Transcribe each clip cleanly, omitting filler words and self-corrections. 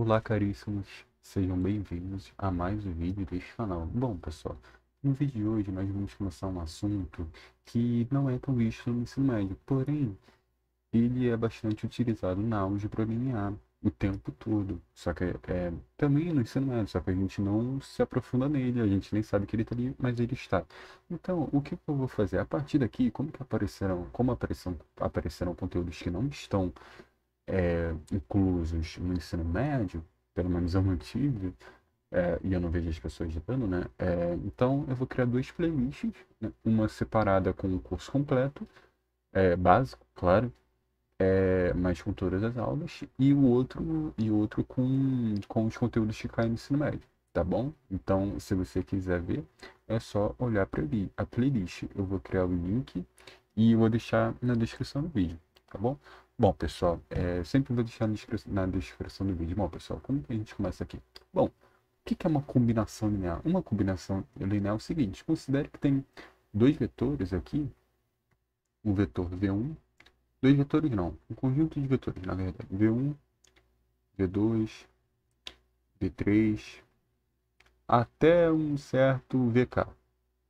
Olá, caríssimos, sejam bem-vindos a mais um vídeo deste canal. Bom, pessoal, no vídeo de hoje nós vamos começar um assunto que não é tão visto no ensino médio, porém, ele é bastante utilizado na álgebra linear o tempo todo. Só que também no ensino médio, só que a gente não se aprofunda nele, a gente nem sabe que ele está ali, mas ele está. Então, o que eu vou fazer? A partir daqui, como aparecerão conteúdos que não estão inclusos no ensino médio, pelo menos eu mantive, e eu não vejo as pessoas dando, né? Então eu vou criar duas playlists, né? Uma separada com o curso completo, básico, claro, mas com todas as aulas, e o outro com os conteúdos que caem no ensino médio, tá bom? Então, se você quiser ver, é só olhar para a playlist. Eu vou criar o link e eu vou deixar na descrição do vídeo, tá bom? Bom, pessoal, sempre vou deixar na descrição do vídeo. Bom, pessoal, como que a gente começa aqui? Bom, o que é uma combinação linear? Uma combinação linear é o seguinte: considere que tem dois vetores aqui, um vetor V1, dois vetores não, um conjunto de vetores, na verdade, V1, V2, V3, até um certo VK.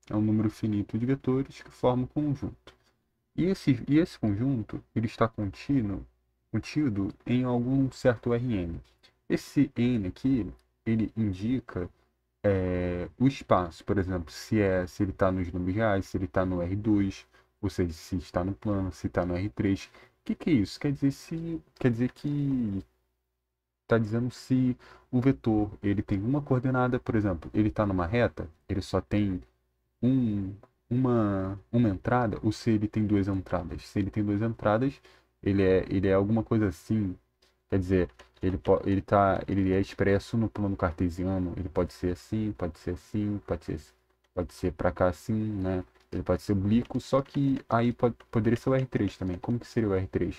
É um número finito de vetores que formam um conjunto. E esse conjunto ele está contido em algum certo Rn. Esse n aqui, ele indica o espaço, por exemplo, se ele está nos números reais, se ele está no R2, ou seja, se está no plano, se está no R3. O que é isso? Quer dizer que está dizendo se o vetor ele tem uma coordenada, por exemplo, ele está numa reta, ele só tem um, uma entrada, ou se ele tem duas entradas. Se ele tem duas entradas, ele é alguma coisa assim. Quer dizer, ele é expresso no plano cartesiano. Ele pode ser assim, pode ser assim, pode ser para cá assim, né? Ele pode ser oblíquo, só que aí poderia ser o R3 também. Como que seria o R3?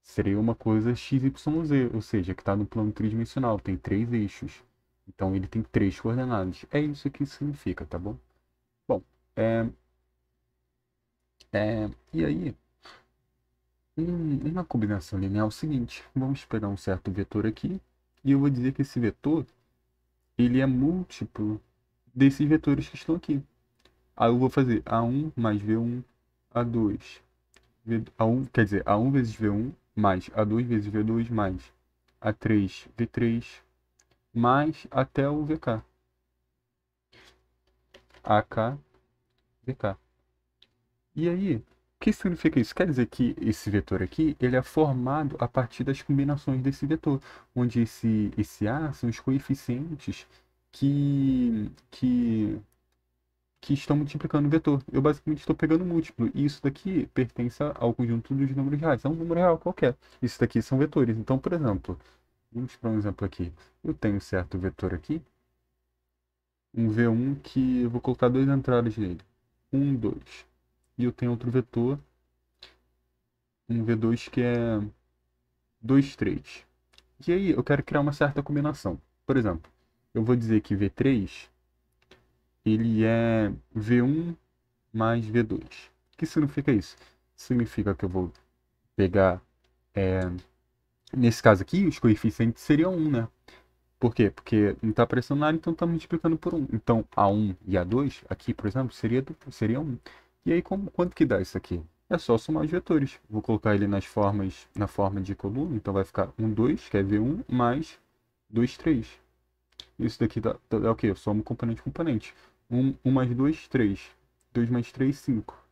Seria uma coisa XYZ, ou seja, que está no plano tridimensional, tem três eixos. Então ele tem três coordenadas. É isso que isso significa, tá bom? Bom, é, e aí, uma combinação linear é o seguinte: vamos pegar um certo vetor aqui, e eu vou dizer que esse vetor ele é múltiplo desses vetores que estão aqui. Aí eu vou fazer A1 mais V1, A2, A1, quer dizer, A1 vezes V1 mais A2 vezes V2 mais A3 V3 mais até o VK, AK, VK. E aí, o que significa isso? Quer dizer que esse vetor aqui, ele é formado a partir das combinações desse vetor, onde esse A são os coeficientes que, que, que estão multiplicando o vetor. Eu basicamente estou pegando múltiplo, e isso daqui pertence ao conjunto dos números reais. É um número real qualquer. Isso daqui são vetores. Então, por exemplo, vamos para um exemplo aqui. Eu tenho um certo vetor aqui, um V1 que eu vou colocar duas entradas nele. 1, 2. E eu tenho outro vetor, um V2 que é 2, 3. E aí eu quero criar uma certa combinação. Por exemplo, eu vou dizer que V3 ele é V1 mais V2. O que significa isso? Significa que eu vou pegar, nesse caso aqui, os coeficientes seriam 1, né? Por quê? Porque não está aparecendo nada, então está multiplicando por 1. Então, A1 e A2, aqui, por exemplo, seria 1. E aí, quanto que dá isso aqui? É só somar os vetores. Vou colocar ele na forma de coluna, então vai ficar 1, 2, que é V1, mais 2, 3. Isso daqui é o quê? Eu somo componente componente. 1 mais 2, 3. 2 mais 3, 5.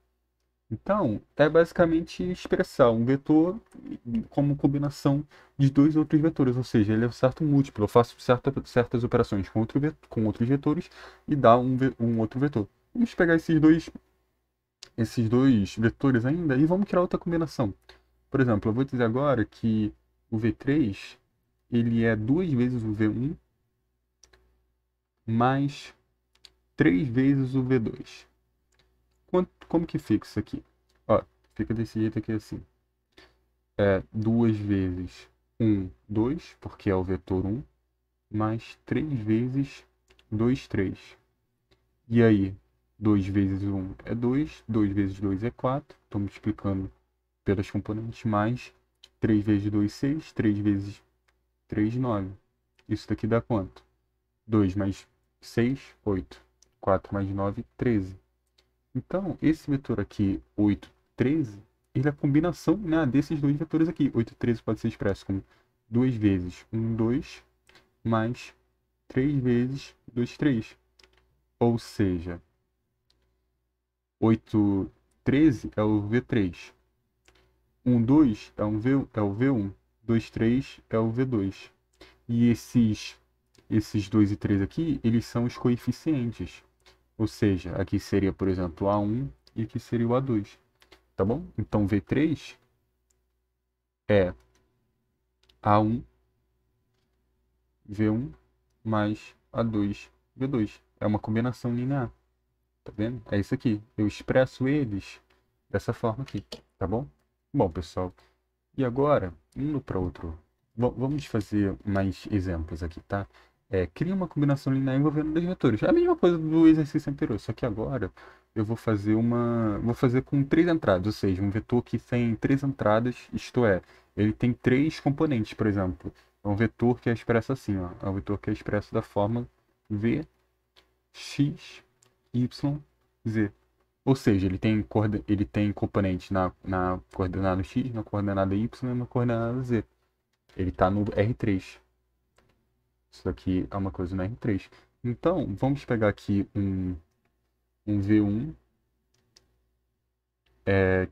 Então, é basicamente expressar um vetor como combinação de dois outros vetores, ou seja, ele é um certo múltiplo. Eu faço certas operações com outros vetores e dá um outro vetor. Vamos pegar esses dois vetores ainda e vamos criar outra combinação. Por exemplo, eu vou dizer agora que o V3 ele é duas vezes o V1 mais três vezes o V2. Como que fica isso aqui? Ó, fica desse jeito aqui assim. Duas vezes um 2 porque é o vetor um mais 3 vezes 2 3. E aí, 2 vezes um é 2 2 vezes 2 é 4. Estou multiplicando pelas componentes, mais 3 vezes 2 6 3 vezes 3, 9. Isso daqui dá quanto? 2 mais 6, 8. 4 mais 9, 13. Então, esse vetor aqui, 8, 13, ele é a combinação, né, desses dois vetores aqui. 8, 13 pode ser expresso como 2 vezes 1, 2, mais 3 vezes 2, 3. Ou seja, 8, 13 é o V3. 1, 2 é o V1. 2, 3 é o V2. E esses 2 e 3 aqui, eles são os coeficientes. Ou seja, aqui seria, por exemplo, A1 e aqui seria o A2. Tá bom? Então, V3 é A1, V1 mais A2, V2. É uma combinação linear. Tá vendo? É isso aqui. Eu expresso eles dessa forma aqui. Tá bom? Bom, pessoal. E agora, indo para outro. Vamos fazer mais exemplos aqui, tá? Cria uma combinação linear envolvendo dois vetores. É a mesma coisa do exercício anterior, só que agora eu vou fazer vou fazer com três entradas, ou seja, um vetor que tem três entradas, isto é, ele tem três componentes, por exemplo. É um vetor que é expresso assim, ó. É um vetor que é expresso da forma v, x, y, z. Ou seja, ele tem componente na coordenada x, na coordenada y e na coordenada z. Ele está no R3. Isso aqui é uma coisa no R3. Então, vamos pegar aqui um V1,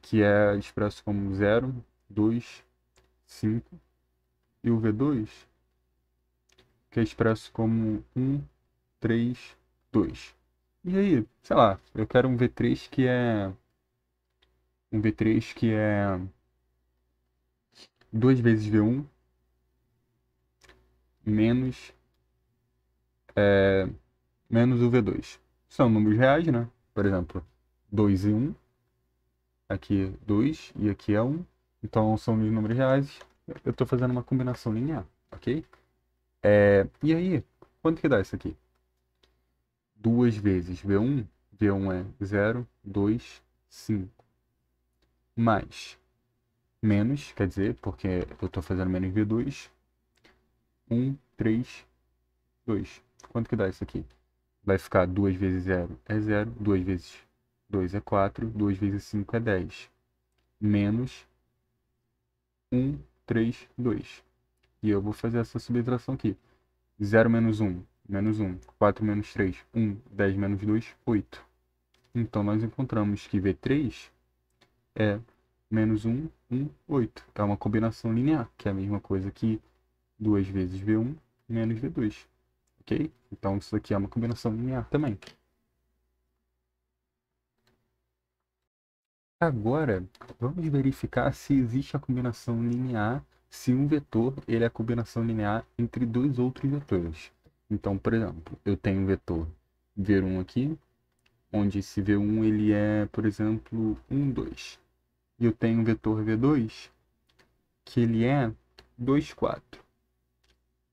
que é expresso como 0, 2, 5. E o V2, que é expresso como 1, 3, 2. E aí, sei lá, eu quero um V3 que é 2 vezes V1 menos, menos o V2. São números reais, né? Por exemplo, 2 e 1. Aqui 2 e aqui é 1. Então são os números reais. Eu estou fazendo uma combinação linear, ok? E aí, quanto que dá isso aqui? 2 vezes V1. V1 é 0, 2, 5. Mais. Menos, quer dizer, porque eu estou fazendo menos V2. 1, 3, 2. Quanto que dá isso aqui? Vai ficar 2 vezes 0 é 0. 2 vezes 2 é 4. 2 vezes 5 é 10. Menos 1, 3, 2. E eu vou fazer essa subtração aqui. 0 menos 1, menos 1. 4 menos 3, 1. 10 menos 2, 8. Então, nós encontramos que V3 é menos 1, 1, 8. É uma combinação linear, que é a mesma coisa que 2 vezes V1 menos V2. Ok? Então, isso aqui é uma combinação linear também. Agora, vamos verificar se existe a combinação linear, se um vetor ele é a combinação linear entre dois outros vetores. Então, por exemplo, eu tenho um vetor V1 aqui, onde esse V1 ele é, por exemplo, 1, 2. E eu tenho um vetor V2, que ele é 2, 4.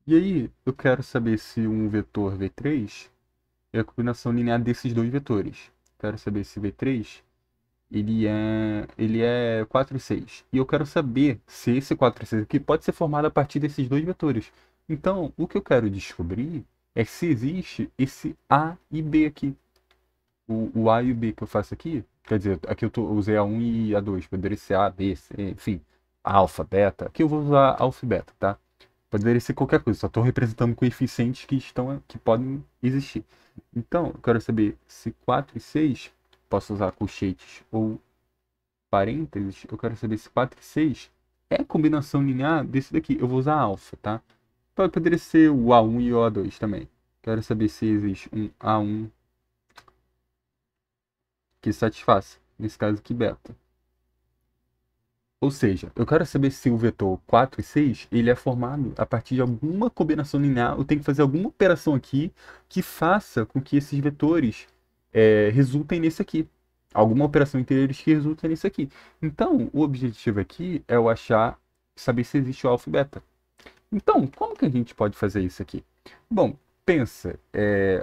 E aí, eu quero saber se um vetor V3 é a combinação linear desses dois vetores. Quero saber se V3 ele é 4 e 6. E eu quero saber se esse 4 e 6 aqui pode ser formado a partir desses dois vetores. Então, o que eu quero descobrir é se existe esse A e B aqui. O A e o B que eu faço aqui, quer dizer, aqui eu usei A1 e A2, poderia ser A, B, C, enfim, alfa, beta. Aqui eu vou usar alfa e beta, tá? Poderia ser qualquer coisa, só estou representando coeficientes que podem existir. Então, eu quero saber se 4 e 6 posso usar colchetes ou parênteses. Eu quero saber se 4 e 6 é a combinação linear desse daqui. Eu vou usar alfa, tá? Poderia ser o A1 e o A2 também. Quero saber se existe um A1 que satisfaça, nesse caso aqui, beta. Ou seja, eu quero saber se o vetor 4 e 6 ele é formado a partir de alguma combinação linear. Eu tenho que fazer alguma operação aqui que faça com que esses vetores resultem nesse aqui. Alguma operação entre eles que resulta nisso aqui. Então, o objetivo aqui é eu saber se existe o alfa e beta. Então, como que a gente pode fazer isso aqui? Bom, pensa,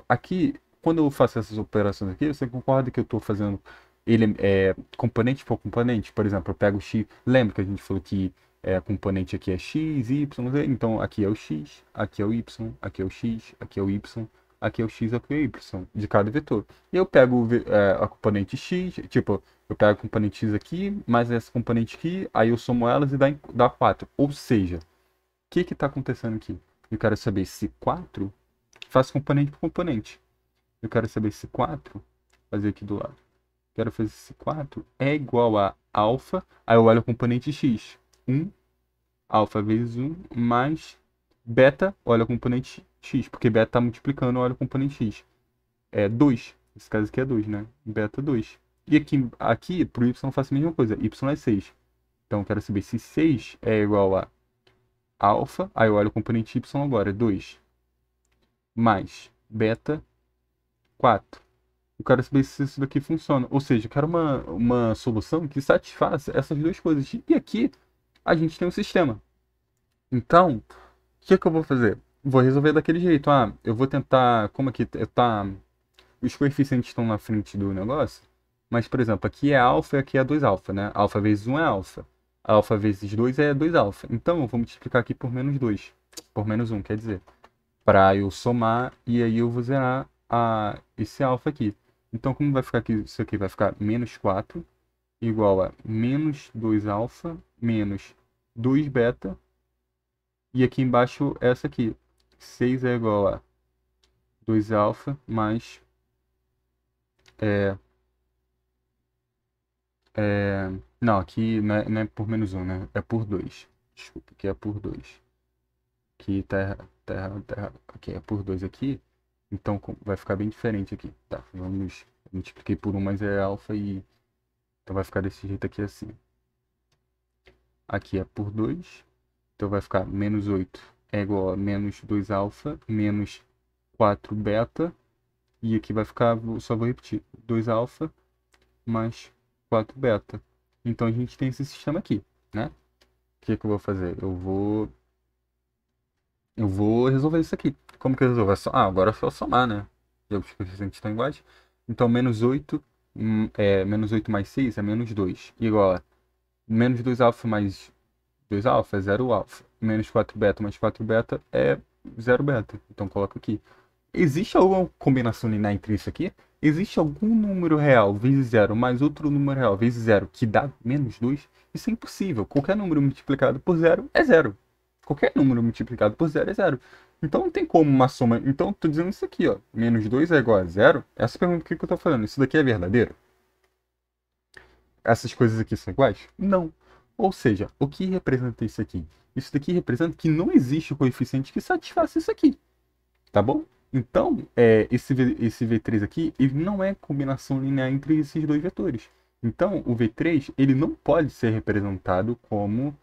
aqui, quando eu faço essas operações aqui, você concorda que eu estou fazendo ele componente por componente? Por exemplo, eu pego o x, lembra que a gente falou que a componente aqui é x, y, z. Então aqui é o x, aqui é o y, aqui é o x, aqui é o y, aqui é o x, aqui é o y de cada vetor. E eu pego a componente x, tipo, eu pego a componente x aqui, mais essa componente aqui, aí eu somo elas e dá 4. Ou seja, o que está acontecendo aqui? Eu quero saber se 4, faço componente por componente. Eu quero saber se 4, fazer aqui do lado. Quero fazer se 4 é igual a alfa, aí eu olho a componente x. 1, alfa vezes 1, mais beta, olha a componente x, porque beta está multiplicando, olha a componente x. É 2, nesse caso aqui é 2, né? Beta 2. E aqui para o y eu faço a mesma coisa, y é 6. Então eu quero saber se 6 é igual a alfa, aí eu olho a componente y agora, 2, mais beta 4. Eu quero saber se isso daqui funciona. Ou seja, eu quero uma solução que satisfaça essas duas coisas. E aqui a gente tem um sistema. Então, o que eu vou fazer? Vou resolver daquele jeito. Ah, eu vou tentar. Como aqui tá. Os coeficientes estão na frente do negócio. Mas, por exemplo, aqui é alfa e aqui é 2 alfa, né? Alfa vezes 1 é alfa. Alfa vezes 2 é 2 alfa. Então, eu vou multiplicar aqui por menos 2. Por menos 1, quer dizer. Para eu somar e aí eu vou zerar esse alfa aqui. Então, como vai ficar aqui? Isso aqui vai ficar menos 4 igual a menos 2 alfa menos 2 beta. E aqui embaixo, essa aqui. 6 é igual a 2 alfa mais... não, aqui não é por menos 1, né? É por 2. Desculpa, aqui é por 2. Aqui tá errado. Aqui é por 2 aqui. Então vai ficar bem diferente aqui. Tá, vamos... Multipliquei por 1, mas é alfa e... Então vai ficar desse jeito aqui assim. Aqui é por 2. Então vai ficar menos 8 é igual a menos 2 alfa menos 4 beta. E aqui vai ficar, só vou repetir, 2 alfa mais 4 beta. Então a gente tem esse sistema aqui, né? O que eu vou fazer? Eu vou resolver isso aqui. Como que eu resolvo? Agora é só somar, né? Os coeficientes estão iguais. Então menos 8, menos 8 mais 6 é menos 2. Igual a menos 2 alfa mais 2 alfa é 0 alfa. Menos 4 beta mais 4 beta é 0 beta. Então coloco aqui. Existe alguma combinação linear entre isso aqui? Existe algum número real vezes 0 mais outro número real vezes 0 que dá menos 2? Isso é impossível. Qualquer número multiplicado por 0 é 0. Qualquer número multiplicado por 0 é 0. Então não tem como uma soma. Então estou dizendo isso aqui, ó. Menos 2 é igual a 0. Essa pergunta que eu estou falando. Isso daqui é verdadeiro? Essas coisas aqui são iguais? Não. Ou seja, o que representa isso aqui? Isso daqui representa que não existe o coeficiente que satisfaça isso aqui. Tá bom? Então, esse V3 aqui, ele não é combinação linear entre esses dois vetores. Então, o V3, ele não pode ser representado como...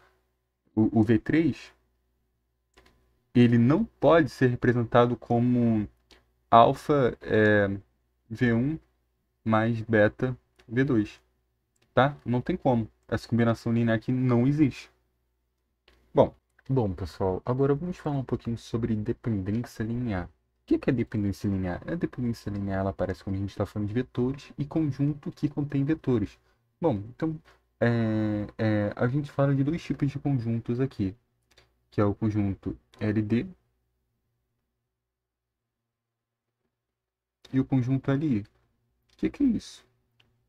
O V3, ele não pode ser representado como alfa V1 mais beta V2. Tá? Não tem como. Essa combinação linear aqui não existe. Bom, pessoal, agora vamos falar um pouquinho sobre dependência linear. O que é dependência linear? A dependência linear ela aparece quando a gente está falando de vetores e conjunto que contém vetores. Bom, então a gente fala de dois tipos de conjuntos aqui, que é o conjunto LD e o conjunto LI. O que é isso?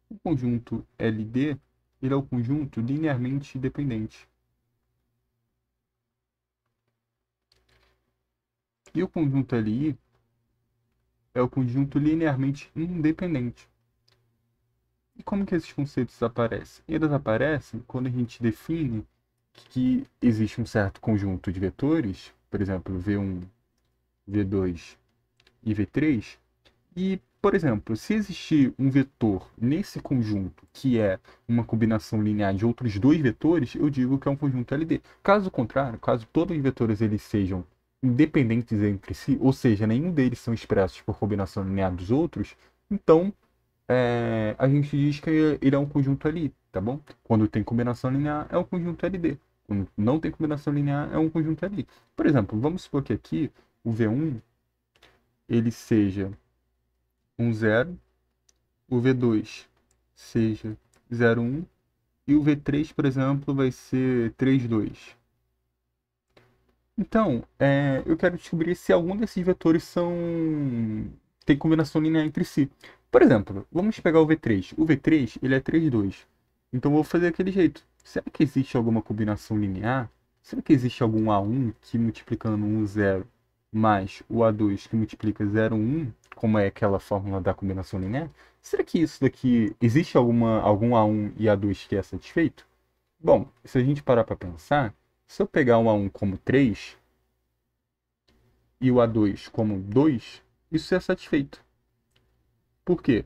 O conjunto LD ele é o conjunto linearmente dependente. E o conjunto LI é o conjunto linearmente independente. E como que esses conceitos aparecem? Eles aparecem quando a gente define que existe um certo conjunto de vetores, por exemplo, V1, V2 e V3, e, por exemplo, se existir um vetor nesse conjunto que é uma combinação linear de outros dois vetores, eu digo que é um conjunto LD. Caso contrário, caso todos os vetores eles sejam independentes entre si, ou seja, nenhum deles são expressos por combinação linear dos outros, então a gente diz que ele é um conjunto ali, tá bom? Quando tem combinação linear, é um conjunto LD. Quando não tem combinação linear, é um conjunto LI. Por exemplo, vamos supor que aqui o V1 ele seja um 0, o V2 seja 0, 1 e e o V3, por exemplo, vai ser 3, 2. Então, eu quero descobrir se algum desses vetores tem combinação linear entre si. Por exemplo, vamos pegar o V3. O V3, ele é 3, 2. Então, eu vou fazer daquele jeito. Será que existe alguma combinação linear? Será que existe algum A1 que multiplicando 1, 0, mais o A2 que multiplica 0, 1, como é aquela fórmula da combinação linear? Será que isso daqui, existe algum A1 e A2 que é satisfeito? Bom, se a gente parar para pensar, se eu pegar o A1 como 3 e o A2 como 2, isso é satisfeito. Por quê?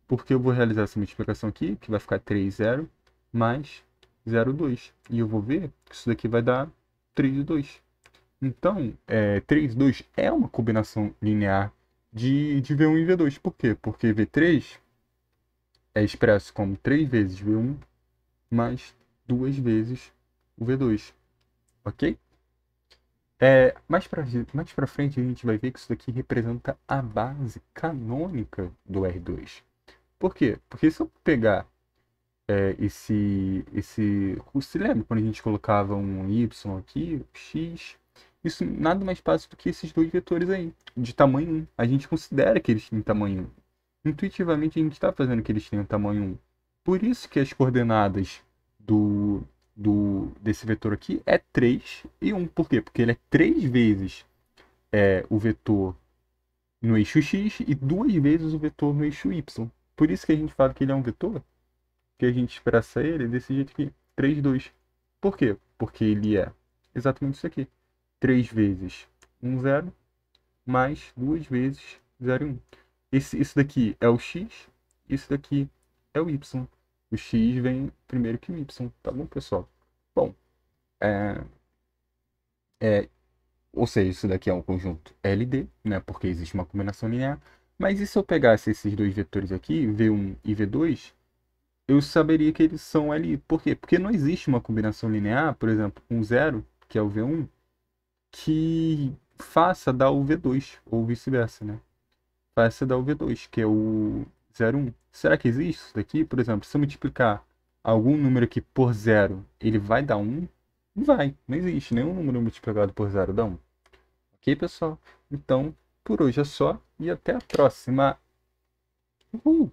Porque eu vou realizar essa multiplicação aqui, que vai ficar 3, 0, mais 0, 2. E eu vou ver que isso daqui vai dar 3, 2. Então, 3, 2 é uma combinação linear de V1 e V2. Por quê? Porque V3 é expresso como 3 vezes V1 mais 2 vezes o V2. Ok? Mais pra frente a gente vai ver que isso daqui representa a base canônica do R2. Por quê? Porque se eu pegar você lembra quando a gente colocava um Y aqui, X, isso nada mais passa do que esses dois vetores aí, de tamanho 1. A gente considera que eles têm tamanho 1. Intuitivamente a gente está fazendo que eles tenham tamanho 1. Por isso que as coordenadas desse vetor aqui é 3 e 1. Por quê? Porque ele é 3 vezes o vetor no eixo X e 2 vezes o vetor no eixo Y. Por isso que a gente fala que ele é um vetor, que a gente expressa ele desse jeito aqui, 3, 2. Por quê? Porque ele é exatamente isso aqui. 3 vezes 1, 0, mais 2 vezes 0 e 1. Isso daqui é o X, isso daqui é o Y. O X vem primeiro que o Y, tá bom, pessoal? Bom, é, é, ou seja, isso daqui é um conjunto LD, né, porque existe uma combinação linear. Mas e se eu pegasse esses dois vetores aqui, V1 e V2, eu saberia que eles são ali. Por quê? Porque não existe uma combinação linear, por exemplo, um 0, que é o V1, que faça dar o V2, ou vice-versa, né? Faça dar o V2, que é o 0, 1. Será que existe isso daqui? Por exemplo, se eu multiplicar algum número aqui por 0, ele vai dar 1? Não vai, não existe nenhum número multiplicado por 0 dá 1. Ok, pessoal? Então, por hoje é só e até a próxima. Uhul!